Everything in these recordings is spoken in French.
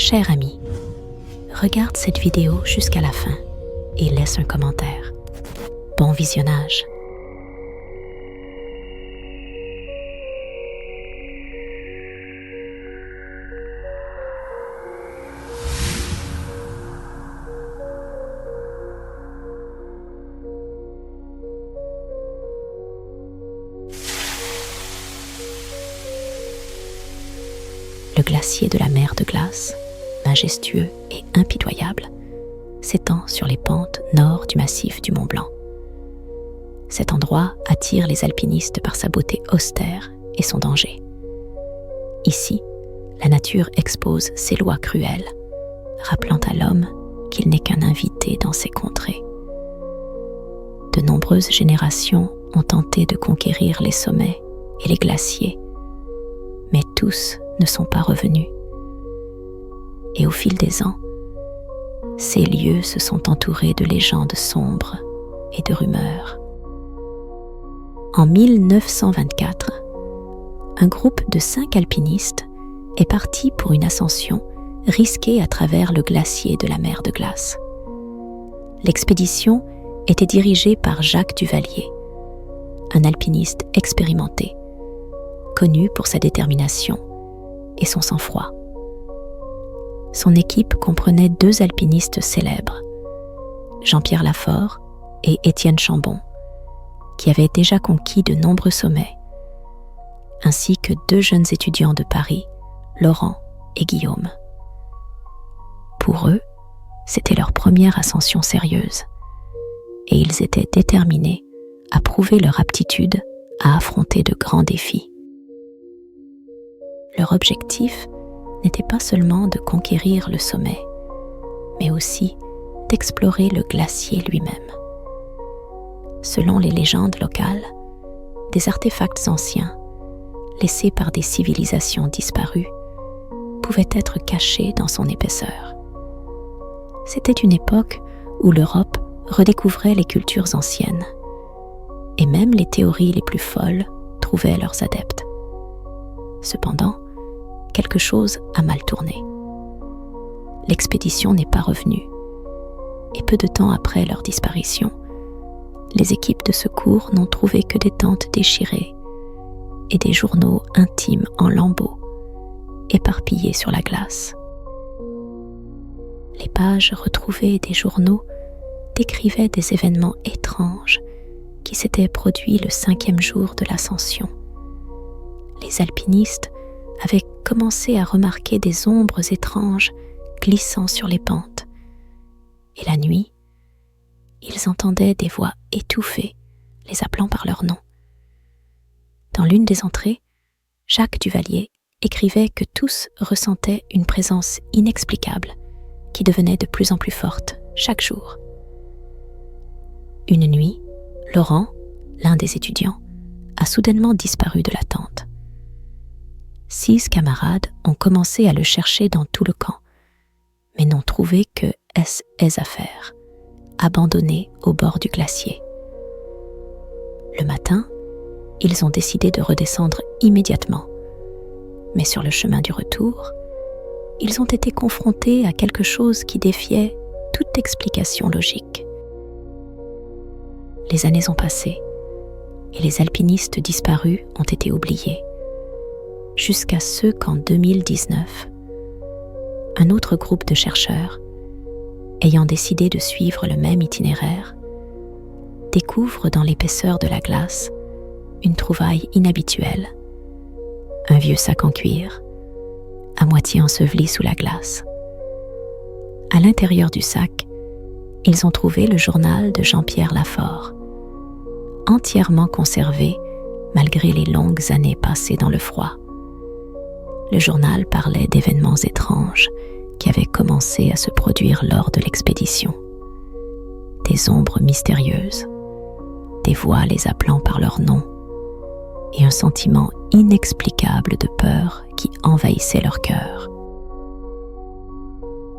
Cher ami, regarde cette vidéo jusqu'à la fin et laisse un commentaire. Bon visionnage. Le glacier de la mer de glace, majestueux et impitoyable, s'étend sur les pentes nord du massif du Mont Blanc. Cet endroit attire les alpinistes par sa beauté austère et son danger. Ici, la nature expose ses lois cruelles, rappelant à l'homme qu'il n'est qu'un invité dans ces contrées. De nombreuses générations ont tenté de conquérir les sommets et les glaciers, mais tous ne sont pas revenus. Et au fil des ans, ces lieux se sont entourés de légendes sombres et de rumeurs. En 1924, un groupe de 5 alpinistes est parti pour une ascension risquée à travers le glacier de la mer de glace. L'expédition était dirigée par Jacques Duvalier, un alpiniste expérimenté, connu pour sa détermination et son sang-froid. Son équipe comprenait 2 alpinistes célèbres, Jean-Pierre Lafort et Étienne Chambon, qui avaient déjà conquis de nombreux sommets, ainsi que 2 jeunes étudiants de Paris, Laurent et Guillaume. Pour eux, c'était leur première ascension sérieuse, et ils étaient déterminés à prouver leur aptitude à affronter de grands défis. Leur objectif n'était pas seulement de conquérir le sommet, mais aussi d'explorer le glacier lui-même. Selon les légendes locales, des artefacts anciens, laissés par des civilisations disparues, pouvaient être cachés dans son épaisseur. C'était une époque où l'Europe redécouvrait les cultures anciennes, et même les théories les plus folles trouvaient leurs adeptes. Cependant, quelque chose a mal tourné. L'expédition n'est pas revenue, et peu de temps après leur disparition, les équipes de secours n'ont trouvé que des tentes déchirées et des journaux intimes en lambeaux, éparpillés sur la glace. Les pages retrouvées des journaux décrivaient des événements étranges qui s'étaient produits le 5e jour de l'ascension. Les alpinistes avaient commencé à remarquer des ombres étranges glissant sur les pentes. Et la nuit, ils entendaient des voix étouffées, les appelant par leur nom. Dans l'une des entrées, Jacques Duvalier écrivait que tous ressentaient une présence inexplicable qui devenait de plus en plus forte chaque jour. Une nuit, Laurent, l'un des étudiants, a soudainement disparu de la tente. 6 camarades ont commencé à le chercher dans tout le camp, mais n'ont trouvé que ses affaires, abandonnées au bord du glacier. Le matin, ils ont décidé de redescendre immédiatement, mais sur le chemin du retour, ils ont été confrontés à quelque chose qui défiait toute explication logique. Les années ont passé, et les alpinistes disparus ont été oubliés, jusqu'à ce qu'en 2019, un autre groupe de chercheurs, ayant décidé de suivre le même itinéraire, découvre dans l'épaisseur de la glace une trouvaille inhabituelle, un vieux sac en cuir, à moitié enseveli sous la glace. À l'intérieur du sac, ils ont trouvé le journal de Jean-Pierre Lafort, entièrement conservé malgré les longues années passées dans le froid. Le journal parlait d'événements étranges qui avaient commencé à se produire lors de l'expédition. Des ombres mystérieuses, des voix les appelant par leur nom, et un sentiment inexplicable de peur qui envahissait leur cœur.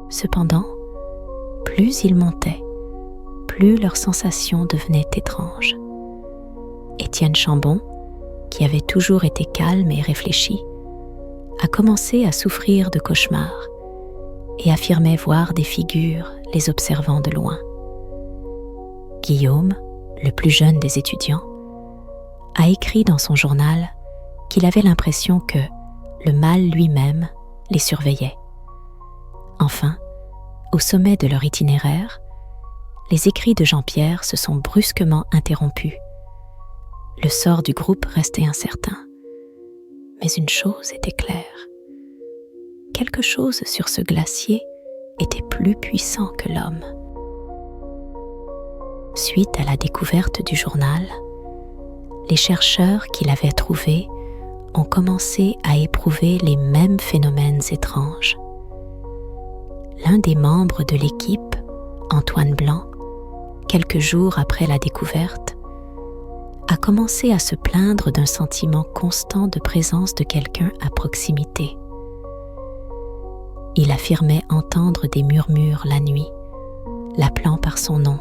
Cependant, plus ils montaient, plus leurs sensations devenaient étranges. Étienne Chambon, qui avait toujours été calme et réfléchi, a commencé à souffrir de cauchemars et affirmait voir des figures les observant de loin. Guillaume, le plus jeune des étudiants, a écrit dans son journal qu'il avait l'impression que le mal lui-même les surveillait. Enfin, au sommet de leur itinéraire, les écrits de Jean-Pierre se sont brusquement interrompus. Le sort du groupe restait incertain. Mais une chose était claire. Quelque chose sur ce glacier était plus puissant que l'homme. Suite à la découverte du journal, les chercheurs qui l'avaient trouvé ont commencé à éprouver les mêmes phénomènes étranges. L'un des membres de l'équipe, Antoine Blanc, quelques jours après la découverte, a commencé à se plaindre d'un sentiment constant de présence de quelqu'un à proximité. Il affirmait entendre des murmures la nuit, l'appelant par son nom.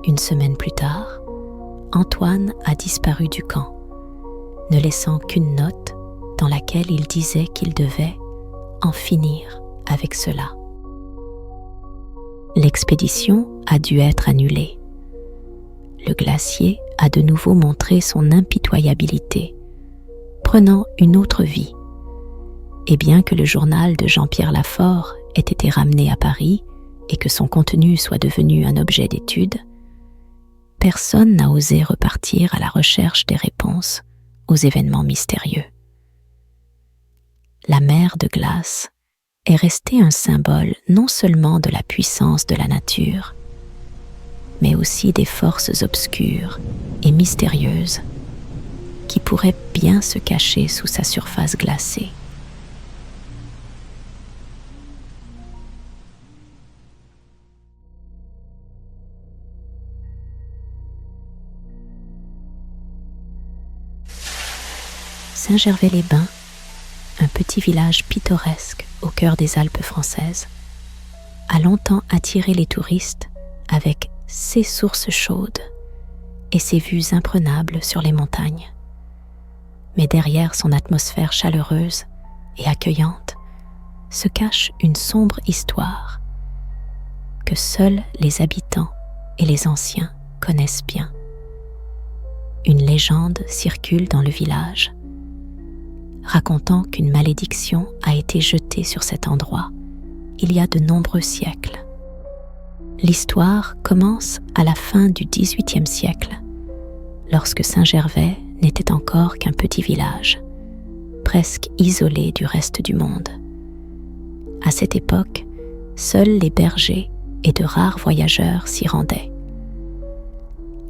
Une semaine plus tard, Antoine a disparu du camp, ne laissant qu'une note dans laquelle il disait qu'il devait en finir avec cela. L'expédition a dû être annulée. Le glacier a de nouveau montré son impitoyabilité, prenant une autre vie. Et bien que le journal de Jean-Pierre Lafort ait été ramené à Paris et que son contenu soit devenu un objet d'étude, personne n'a osé repartir à la recherche des réponses aux événements mystérieux. La mer de glace est restée un symbole non seulement de la puissance de la nature, mais aussi des forces obscures et mystérieuses qui pourraient bien se cacher sous sa surface glacée. Saint-Gervais-les-Bains, un petit village pittoresque au cœur des Alpes françaises, a longtemps attiré les touristes avec ses sources chaudes et ses vues imprenables sur les montagnes. Mais derrière son atmosphère chaleureuse et accueillante se cache une sombre histoire que seuls les habitants et les anciens connaissent bien. Une légende circule dans le village, racontant qu'une malédiction a été jetée sur cet endroit il y a de nombreux siècles. L'histoire commence à la fin du XVIIIe siècle, lorsque Saint-Gervais n'était encore qu'un petit village, presque isolé du reste du monde. À cette époque, seuls les bergers et de rares voyageurs s'y rendaient.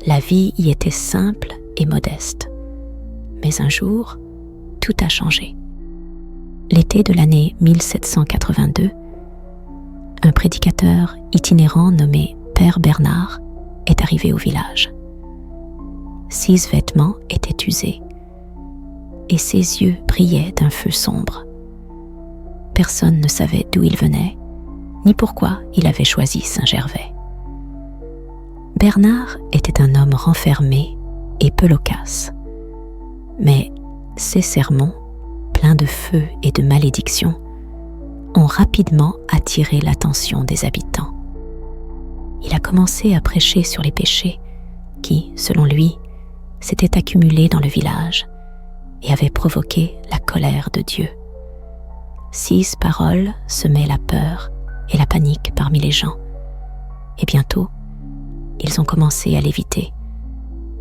La vie y était simple et modeste, mais un jour, tout a changé. L'été de l'année 1782, un prédicateur itinérant nommé Père Bernard est arrivé au village. 6 vêtements étaient usés et ses yeux brillaient d'un feu sombre. Personne ne savait d'où il venait, ni pourquoi il avait choisi Saint-Gervais. Bernard était un homme renfermé et peu loquace, mais ses sermons, pleins de feu et de malédictions, ont rapidement attiré l'attention des habitants. Il a commencé à prêcher sur les péchés qui, selon lui, s'étaient accumulés dans le village et avaient provoqué la colère de Dieu. 6 paroles semaient la peur et la panique parmi les gens, et bientôt, ils ont commencé à l'éviter,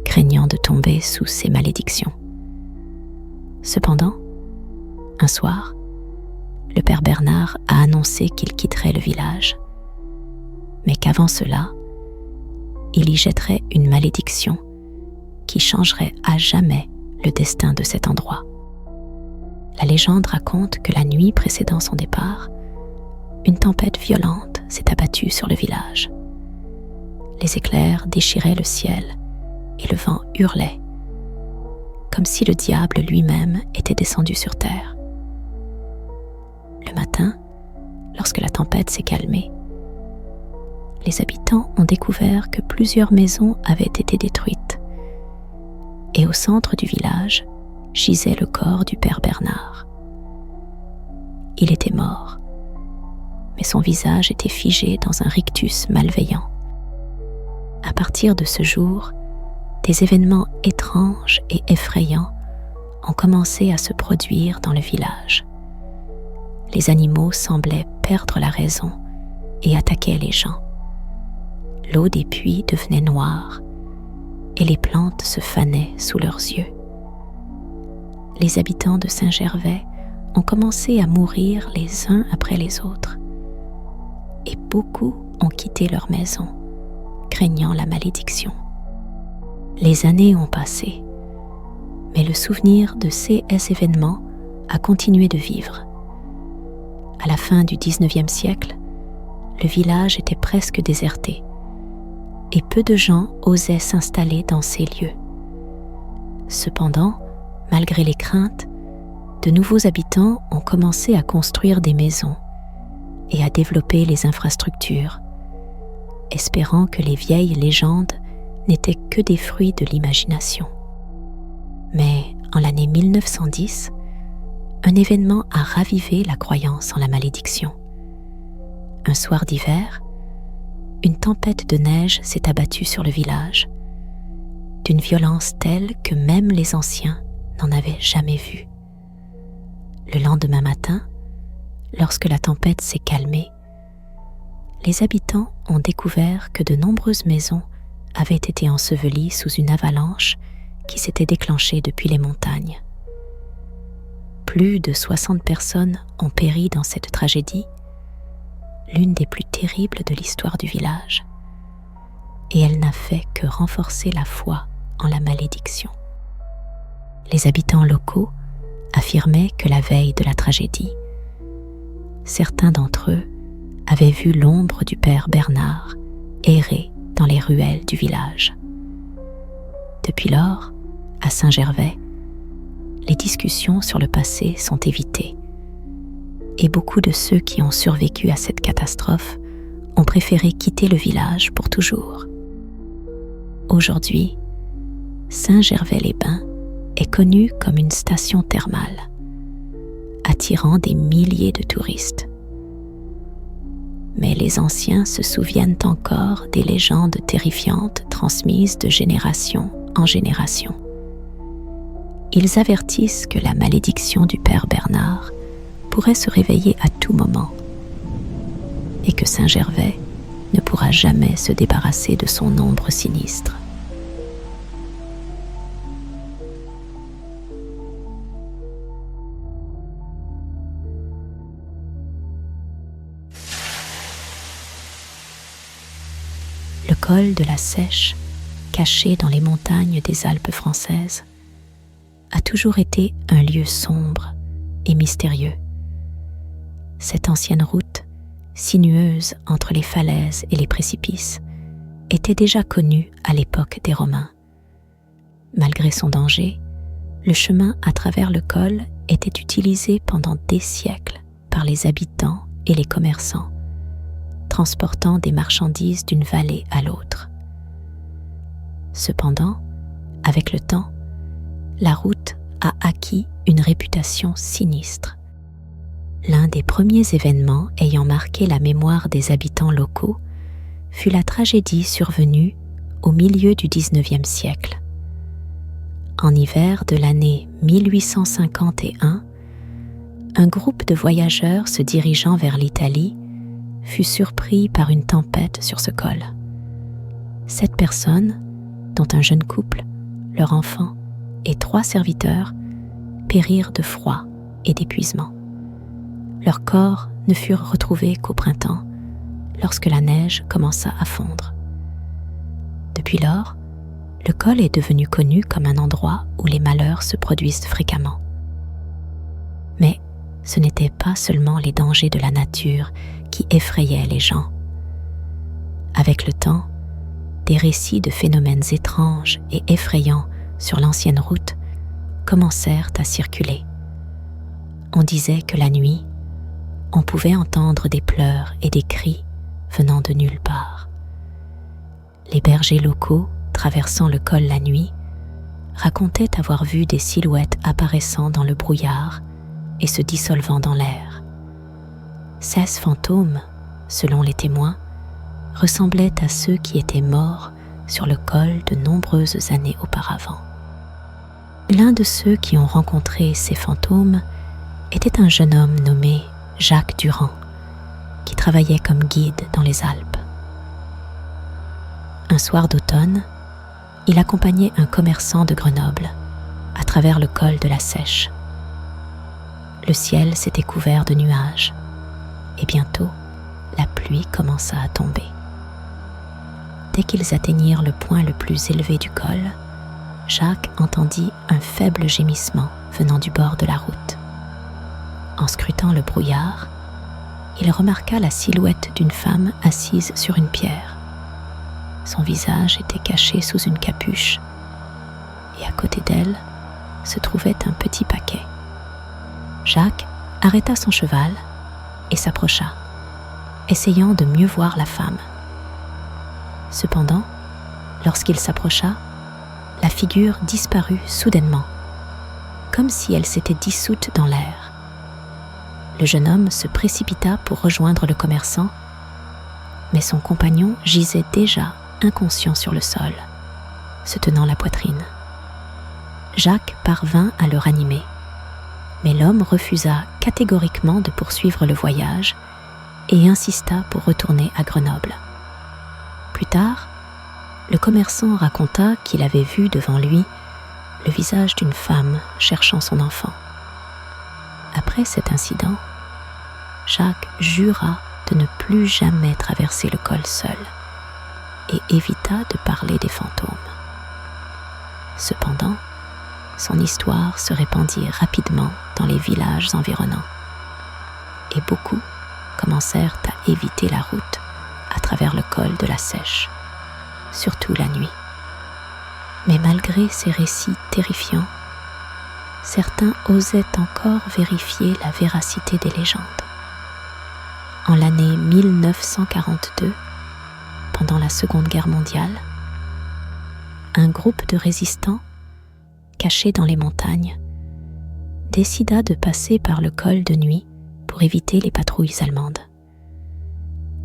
craignant de tomber sous ces malédictions. Cependant, un soir, le père Bernard a annoncé qu'il quitterait le village, mais qu'avant cela, il y jetterait une malédiction qui changerait à jamais le destin de cet endroit. La légende raconte que la nuit précédant son départ, une tempête violente s'est abattue sur le village. Les éclairs déchiraient le ciel et le vent hurlait, comme si le diable lui-même était descendu sur terre. Le matin, lorsque la tempête s'est calmée, les habitants ont découvert que plusieurs maisons avaient été détruites et au centre du village gisait le corps du père Bernard. Il était mort, mais son visage était figé dans un rictus malveillant. À partir de ce jour, des événements étranges et effrayants ont commencé à se produire dans le village. Les animaux semblaient perdre la raison et attaquaient les gens. L'eau des puits devenait noire et les plantes se fanaient sous leurs yeux. Les habitants de Saint-Gervais ont commencé à mourir les uns après les autres et beaucoup ont quitté leur maison, craignant la malédiction. Les années ont passé, mais le souvenir de ces événements a continué de vivre. À la fin du XIXe siècle, le village était presque déserté et peu de gens osaient s'installer dans ces lieux. Cependant, malgré les craintes, de nouveaux habitants ont commencé à construire des maisons et à développer les infrastructures, espérant que les vieilles légendes n'étaient que des fruits de l'imagination. Mais en l'année 1910, un événement a ravivé la croyance en la malédiction. Un soir d'hiver, une tempête de neige s'est abattue sur le village, d'une violence telle que même les anciens n'en avaient jamais vu. Le lendemain matin, lorsque la tempête s'est calmée, les habitants ont découvert que de nombreuses maisons avaient été ensevelies sous une avalanche qui s'était déclenchée depuis les montagnes. Plus de 60 personnes ont péri dans cette tragédie, l'une des plus terribles de l'histoire du village, et elle n'a fait que renforcer la foi en la malédiction. Les habitants locaux affirmaient que la veille de la tragédie, certains d'entre eux avaient vu l'ombre du père Bernard errer dans les ruelles du village. Depuis lors, à Saint-Gervais, les discussions sur le passé sont évitées et beaucoup de ceux qui ont survécu à cette catastrophe ont préféré quitter le village pour toujours. Aujourd'hui, Saint-Gervais-les-Bains est connu comme une station thermale, attirant des milliers de touristes. Mais les anciens se souviennent encore des légendes terrifiantes transmises de génération en génération. Ils avertissent que la malédiction du père Bernard pourrait se réveiller à tout moment et que Saint-Gervais ne pourra jamais se débarrasser de son ombre sinistre. Le col de la Seiche, caché dans les montagnes des Alpes françaises, a toujours été un lieu sombre et mystérieux. Cette ancienne route, sinueuse entre les falaises et les précipices, était déjà connue à l'époque des Romains. Malgré son danger, le chemin à travers le col était utilisé pendant des siècles par les habitants et les commerçants, transportant des marchandises d'une vallée à l'autre. Cependant, avec le temps, la route a acquis une réputation sinistre. L'un des premiers événements ayant marqué la mémoire des habitants locaux fut la tragédie survenue au milieu du XIXe siècle. En hiver de l'année 1851, un groupe de voyageurs se dirigeant vers l'Italie fut surpris par une tempête sur ce col. 7 personnes, dont un jeune couple, leur enfant et 3 serviteurs, périrent de froid et d'épuisement. Leurs corps ne furent retrouvés qu'au printemps, lorsque la neige commença à fondre. Depuis lors, le col est devenu connu comme un endroit où les malheurs se produisent fréquemment. Mais ce n'étaient pas seulement les dangers de la nature qui effrayaient les gens. Avec le temps, des récits de phénomènes étranges et effrayants sur l'ancienne route commencèrent à circuler. On disait que la nuit, on pouvait entendre des pleurs et des cris venant de nulle part. Les bergers locaux, traversant le col la nuit, racontaient avoir vu des silhouettes apparaissant dans le brouillard et se dissolvant dans l'air. 16 fantômes, selon les témoins, ressemblaient à ceux qui étaient morts sur le col de nombreuses années auparavant. L'un de ceux qui ont rencontré ces fantômes était un jeune homme nommé Jacques Durand, qui travaillait comme guide dans les Alpes. Un soir d'automne, il accompagnait un commerçant de Grenoble à travers le col de la Seiche. Le ciel s'était couvert de nuages et bientôt la pluie commença à tomber. Dès qu'ils atteignirent le point le plus élevé du col, Jacques entendit un faible gémissement venant du bord de la route. En scrutant le brouillard, il remarqua la silhouette d'une femme assise sur une pierre. Son visage était caché sous une capuche et à côté d'elle se trouvait un petit paquet. Jacques arrêta son cheval et s'approcha, essayant de mieux voir la femme. Cependant, lorsqu'il s'approcha, la figure disparut soudainement, comme si elle s'était dissoute dans l'air. Le jeune homme se précipita pour rejoindre le commerçant, mais son compagnon gisait déjà inconscient sur le sol, se tenant la poitrine. Jacques parvint à le ranimer, mais l'homme refusa catégoriquement de poursuivre le voyage et insista pour retourner à Grenoble. Plus tard, le commerçant raconta qu'il avait vu devant lui le visage d'une femme cherchant son enfant. Après cet incident, Jacques jura de ne plus jamais traverser le col seul et évita de parler des fantômes. Cependant, son histoire se répandit rapidement dans les villages environnants et beaucoup commencèrent à éviter la route à travers le col de la Seiche, surtout la nuit. Mais malgré ces récits terrifiants, certains osaient encore vérifier la véracité des légendes. En l'année 1942, pendant la Seconde Guerre mondiale, un groupe de résistants, cachés dans les montagnes, décida de passer par le col de nuit pour éviter les patrouilles allemandes.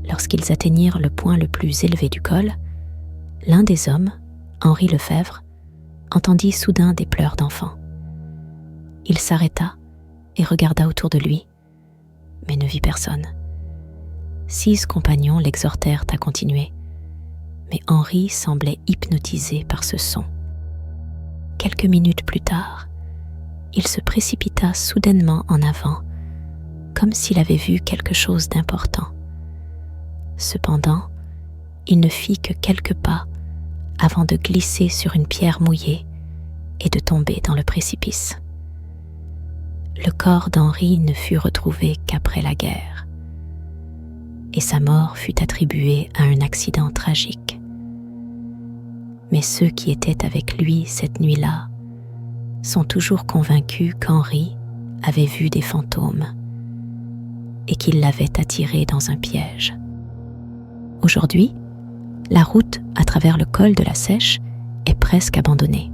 Lorsqu'ils atteignirent le point le plus élevé du col, l'un des hommes, Henri Lefebvre, entendit soudain des pleurs d'enfants. Il s'arrêta et regarda autour de lui, mais ne vit personne. 6 compagnons l'exhortèrent à continuer, mais Henri semblait hypnotisé par ce son. Quelques minutes plus tard, il se précipita soudainement en avant, comme s'il avait vu quelque chose d'important. Cependant, il ne fit que quelques pas avant de glisser sur une pierre mouillée et de tomber dans le précipice. Le corps d'Henri ne fut retrouvé qu'après la guerre, et sa mort fut attribuée à un accident tragique. Mais ceux qui étaient avec lui cette nuit-là sont toujours convaincus qu'Henri avait vu des fantômes et qu'il l'avait attiré dans un piège. Aujourd'hui, la route à travers le col de la Seiche est presque abandonnée.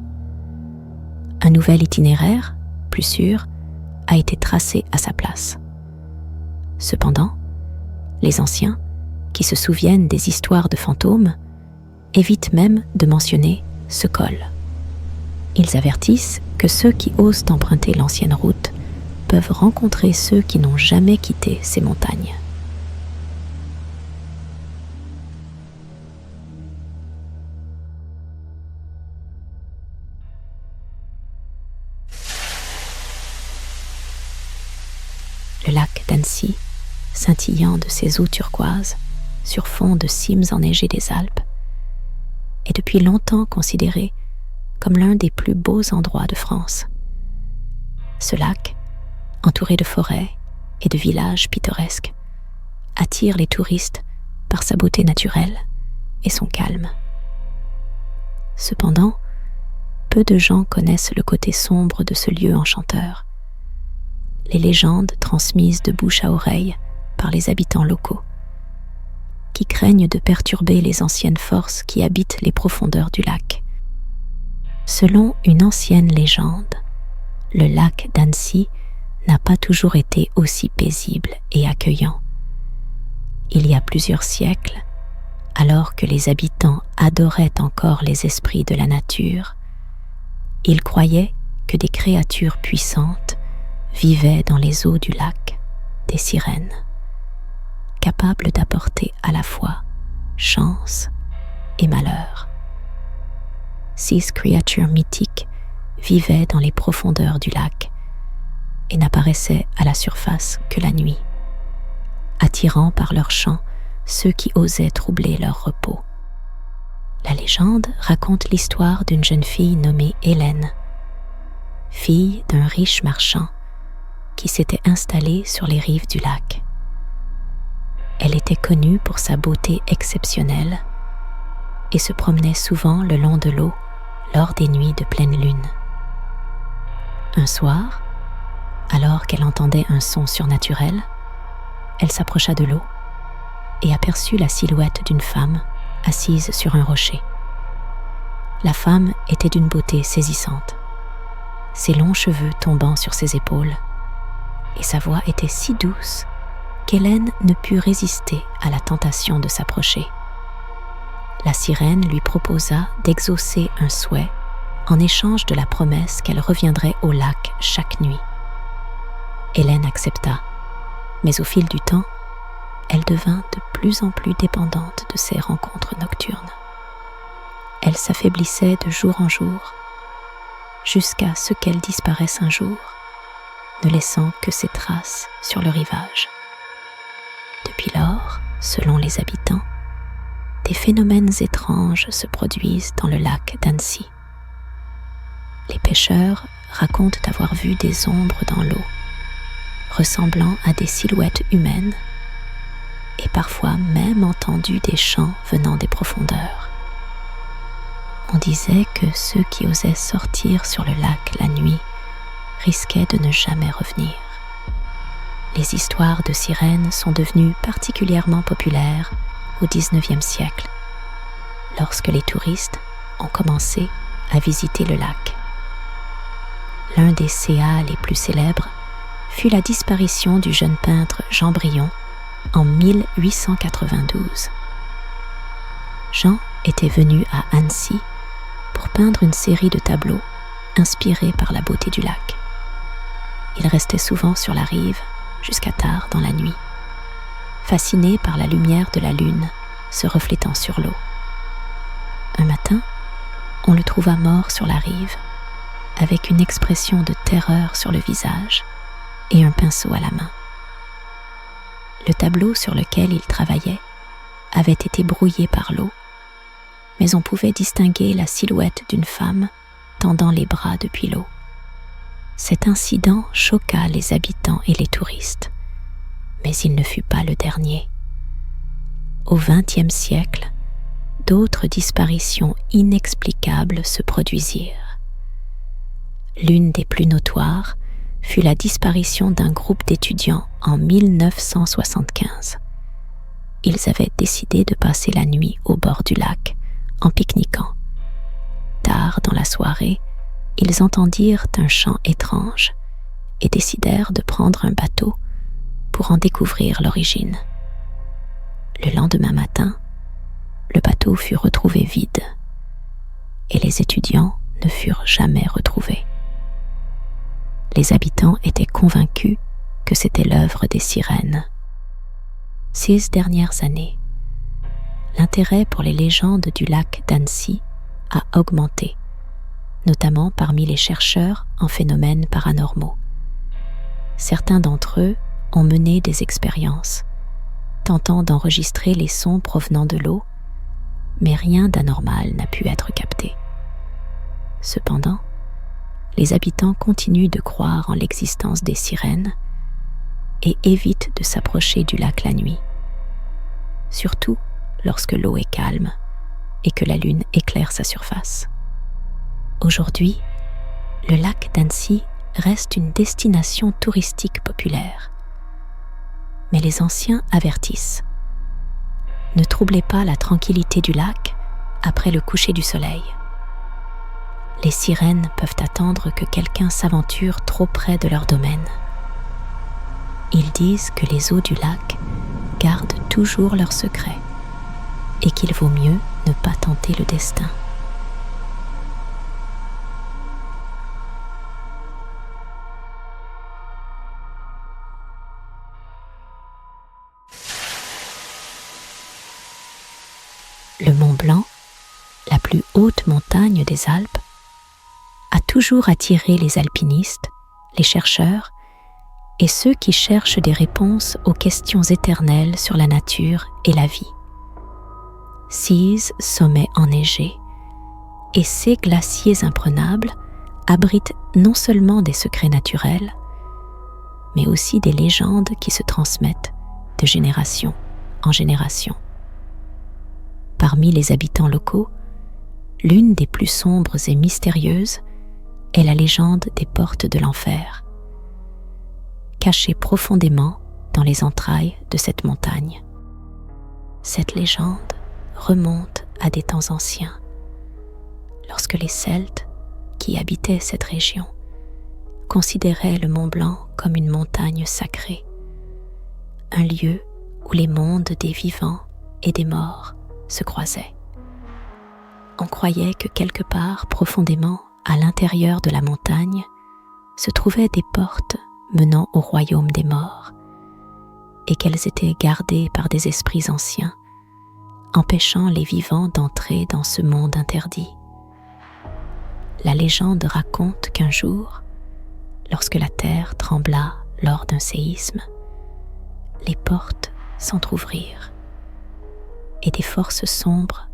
Un nouvel itinéraire, plus sûr, a été tracé à sa place. Cependant, les anciens, qui se souviennent des histoires de fantômes, évitent même de mentionner ce col. Ils avertissent que ceux qui osent emprunter l'ancienne route peuvent rencontrer ceux qui n'ont jamais quitté ces montagnes. Le lac d'Annecy, scintillant de ses eaux turquoises sur fond de cimes enneigées des Alpes, est depuis longtemps considéré comme l'un des plus beaux endroits de France. Ce lac, entouré de forêts et de villages pittoresques, attire les touristes par sa beauté naturelle et son calme. Cependant, peu de gens connaissent le côté sombre de ce lieu enchanteur. Les légendes transmises de bouche à oreille par les habitants locaux, qui craignent de perturber les anciennes forces qui habitent les profondeurs du lac. Selon une ancienne légende, le lac d'Annecy n'a pas toujours été aussi paisible et accueillant, il y a plusieurs siècles, alors que les habitants adoraient encore les esprits de la nature, ils croyaient que des créatures puissantes vivaient dans les eaux du lac, des sirènes, capables d'apporter à la fois chance et malheur. Ces créatures mythiques vivaient dans les profondeurs du lac et n'apparaissaient à la surface que la nuit, attirant par leurs chants ceux qui osaient troubler leur repos. La légende raconte l'histoire d'une jeune fille nommée Hélène, fille d'un riche marchand qui s'était installé sur les rives du lac. Elle était connue pour sa beauté exceptionnelle et se promenait souvent le long de l'eau lors des nuits de pleine lune. Un soir, alors qu'elle entendait un son surnaturel, elle s'approcha de l'eau et aperçut la silhouette d'une femme assise sur un rocher. La femme était d'une beauté saisissante, ses longs cheveux tombant sur ses épaules, et sa voix était si douce qu'Hélène ne put résister à la tentation de s'approcher. La sirène lui proposa d'exaucer un souhait en échange de la promesse qu'elle reviendrait au lac chaque nuit. Hélène accepta, mais au fil du temps, elle devint de plus en plus dépendante de ces rencontres nocturnes. Elle s'affaiblissait de jour en jour, jusqu'à ce qu'elle disparaisse un jour, ne laissant que ses traces sur le rivage. Depuis lors, selon les habitants, des phénomènes étranges se produisent dans le lac d'Annecy. Les pêcheurs racontent avoir vu des ombres dans l'eau, ressemblant à des silhouettes humaines, et parfois même entendu des chants venant des profondeurs. On disait que ceux qui osaient sortir sur le lac la nuit risquaient de ne jamais revenir. Les histoires de sirènes sont devenues particulièrement populaires au XIXe siècle, lorsque les touristes ont commencé à visiter le lac. L'un des CA les plus célèbres fut la disparition du jeune peintre Jean Brion en 1892. Jean était venu à Annecy pour peindre une série de tableaux inspirés par la beauté du lac. Il restait souvent sur la rive jusqu'à tard dans la nuit, fasciné par la lumière de la lune se reflétant sur l'eau. Un matin, on le trouva mort sur la rive, avec une expression de terreur sur le visage et un pinceau à la main. Le tableau sur lequel il travaillait avait été brouillé par l'eau, mais on pouvait distinguer la silhouette d'une femme tendant les bras depuis l'eau. Cet incident choqua les habitants et les touristes, mais il ne fut pas le dernier. Au XXe siècle, d'autres disparitions inexplicables se produisirent. L'une des plus notoires fut la disparition d'un groupe d'étudiants en 1975. Ils avaient décidé de passer la nuit au bord du lac, en pique-niquant. Tard dans la soirée, ils entendirent un chant étrange et décidèrent de prendre un bateau pour en découvrir l'origine. Le lendemain matin, le bateau fut retrouvé vide et les étudiants ne furent jamais retrouvés. Les habitants étaient convaincus que c'était l'œuvre des sirènes. Ces dernières années, l'intérêt pour les légendes du lac d'Annecy a augmenté, notamment parmi les chercheurs en phénomènes paranormaux. Certains d'entre eux ont mené des expériences, tentant d'enregistrer les sons provenant de l'eau, mais rien d'anormal n'a pu être capté. Cependant, les habitants continuent de croire en l'existence des sirènes et évitent de s'approcher du lac la nuit, surtout lorsque l'eau est calme et que la lune éclaire sa surface. Aujourd'hui, le lac d'Annecy reste une destination touristique populaire. Mais les anciens avertissent. Ne troublez pas la tranquillité du lac après le coucher du soleil. Les sirènes peuvent attendre que quelqu'un s'aventure trop près de leur domaine. Ils disent que les eaux du lac gardent toujours leur secret et qu'il vaut mieux ne pas tenter le destin. Le Mont Blanc, la plus haute montagne des Alpes, a toujours attiré les alpinistes, les chercheurs et ceux qui cherchent des réponses aux questions éternelles sur la nature et la vie. 6 sommets enneigés et ces glaciers imprenables abritent non seulement des secrets naturels, mais aussi des légendes qui se transmettent de génération en génération. Parmi les habitants locaux, l'une des plus sombres et mystérieuses est la légende des portes de l'enfer, cachée profondément dans les entrailles de cette montagne. Cette légende remonte à des temps anciens, lorsque les Celtes, qui habitaient cette région, considéraient le Mont Blanc comme une montagne sacrée, un lieu où les mondes des vivants et des morts se croisaient. On croyait que quelque part profondément à l'intérieur de la montagne se trouvaient des portes menant au royaume des morts et qu'elles étaient gardées par des esprits anciens, empêchant les vivants d'entrer dans ce monde interdit. La légende raconte qu'un jour, lorsque la terre trembla lors d'un séisme, les portes s'entr'ouvrirent et des forces sombres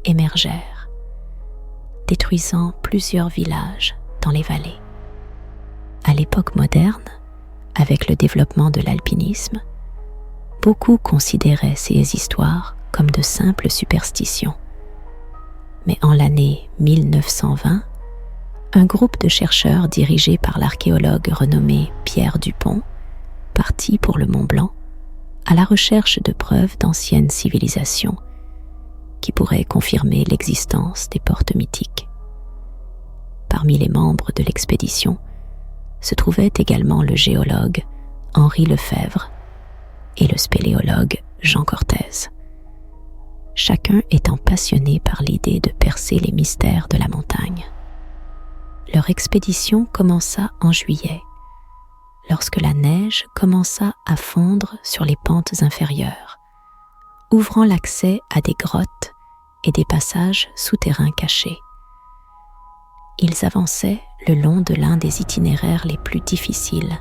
émergèrent, détruisant plusieurs villages dans les vallées. À l'époque moderne, avec le développement de l'alpinisme, beaucoup considéraient ces histoires comme de simples superstitions. Mais en l'année 1920, un groupe de chercheurs dirigé par l'archéologue renommé Pierre Dupont partit pour le Mont Blanc à la recherche de preuves d'anciennes civilisations qui pourraient confirmer l'existence des portes mythiques. Parmi les membres de l'expédition se trouvaient également le géologue Henri Lefebvre et le spéléologue Jean Cortez, chacun étant passionné par l'idée de percer les mystères de la montagne. Leur expédition commença en juillet, lorsque la neige commença à fondre sur les pentes inférieures, ouvrant l'accès à des grottes et des passages souterrains cachés. Ils avançaient le long de l'un des itinéraires les plus difficiles,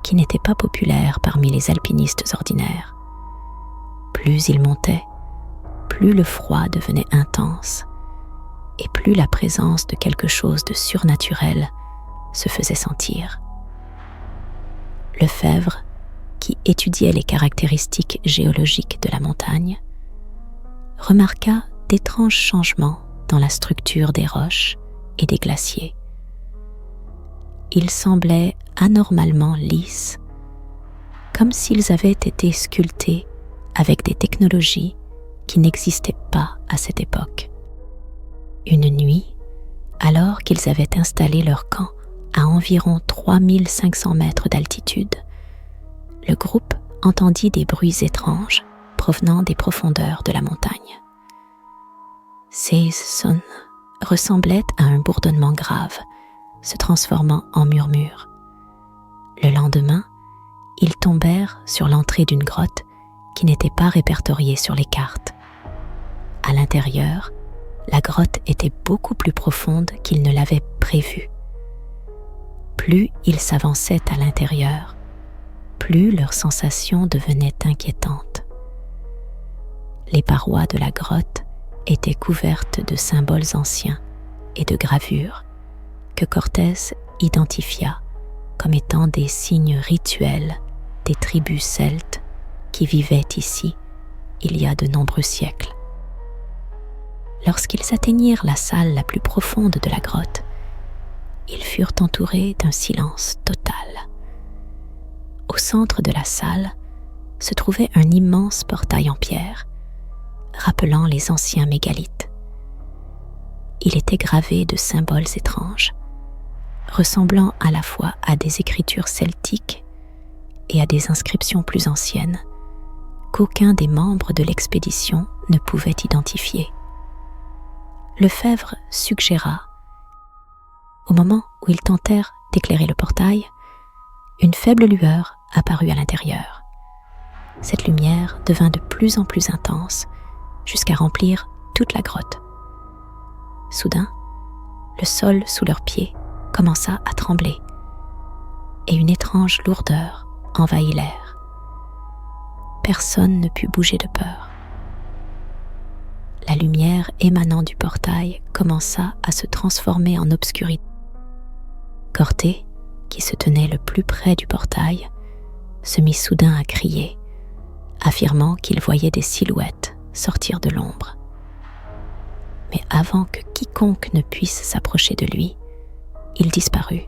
qui n'était pas populaire parmi les alpinistes ordinaires. Plus ils montaient, plus le froid devenait intense, et plus la présence de quelque chose de surnaturel se faisait sentir. Lefebvre, qui étudiait les caractéristiques géologiques de la montagne, remarqua d'étranges changements dans la structure des roches et des glaciers. Ils semblaient anormalement lisses, comme s'ils avaient été sculptés avec des technologies qui n'existaient pas à cette époque. Une nuit, alors qu'ils avaient installé leur camp à environ 3500 mètres d'altitude, le groupe entendit des bruits étranges provenant des profondeurs de la montagne. Ces sons ressemblaient à un bourdonnement grave, se transformant en murmure. Le lendemain, ils tombèrent sur l'entrée d'une grotte qui n'était pas répertoriée sur les cartes. À l'intérieur, la grotte était beaucoup plus profonde qu'ils ne l'avaient prévu. Plus ils s'avançaient à l'intérieur, plus leurs sensations devenaient inquiétantes. Les parois de la grotte étaient couvertes de symboles anciens et de gravures que Cortés identifia comme étant des signes rituels des tribus celtes qui vivaient ici il y a de nombreux siècles. Lorsqu'ils atteignirent la salle la plus profonde de la grotte, ils furent entourés d'un silence total. Au centre de la salle se trouvait un immense portail en pierre, rappelant les anciens mégalithes. Il était gravé de symboles étranges, ressemblant à la fois à des écritures celtiques et à des inscriptions plus anciennes, qu'aucun des membres de l'expédition ne pouvait identifier. Lefebvre suggéra, au moment où ils tentèrent d'éclairer le portail, une faible lueur apparut à l'intérieur. Cette lumière devint de plus en plus intense jusqu'à remplir toute la grotte. Soudain, le sol sous leurs pieds commença à trembler et une étrange lourdeur envahit l'air. Personne ne put bouger de peur. La lumière émanant du portail commença à se transformer en obscurité. Corté, qui se tenait le plus près du portail, se mit soudain à crier, affirmant qu'il voyait des silhouettes sortir de l'ombre. Mais avant que quiconque ne puisse s'approcher de lui, il disparut,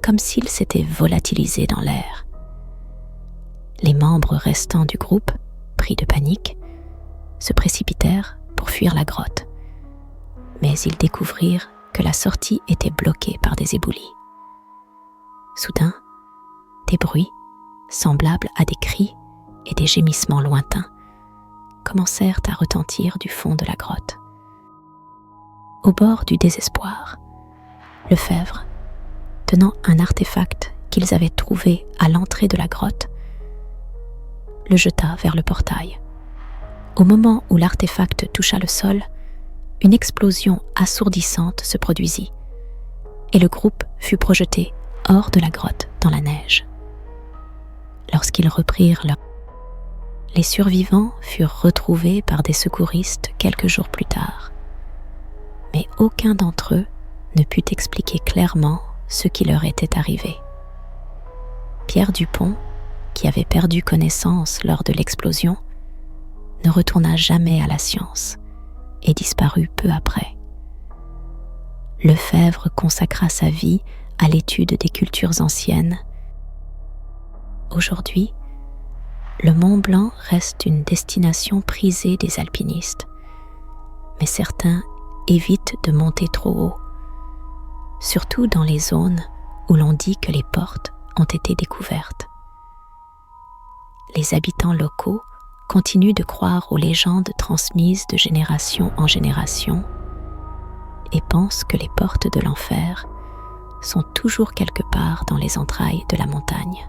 comme s'il s'était volatilisé dans l'air. Les membres restants du groupe, pris de panique, se précipitèrent pour fuir la grotte, mais ils découvrirent que la sortie était bloquée par des éboulis. Soudain, des bruits, semblables à des cris et des gémissements lointains, commencèrent à retentir du fond de la grotte. Au bord du désespoir, Lefebvre, tenant un artefact qu'ils avaient trouvé à l'entrée de la grotte, le jeta vers le portail. Au moment où l'artefact toucha le sol, une explosion assourdissante se produisit et le groupe fut projeté hors de la grotte dans la neige. Lorsqu'ils reprirent les survivants furent retrouvés par des secouristes quelques jours plus tard. Mais aucun d'entre eux ne put expliquer clairement ce qui leur était arrivé. Pierre Dupont, qui avait perdu connaissance lors de l'explosion, ne retourna jamais à la science et disparut peu après. Lefebvre consacra sa vie à l'étude des cultures anciennes. Aujourd'hui, le Mont Blanc reste une destination prisée des alpinistes, mais certains évitent de monter trop haut, surtout dans les zones où l'on dit que les portes ont été découvertes. Les habitants locaux continuent de croire aux légendes transmises de génération en génération et pensent que les portes de l'enfer sont toujours quelque part dans les entrailles de la montagne.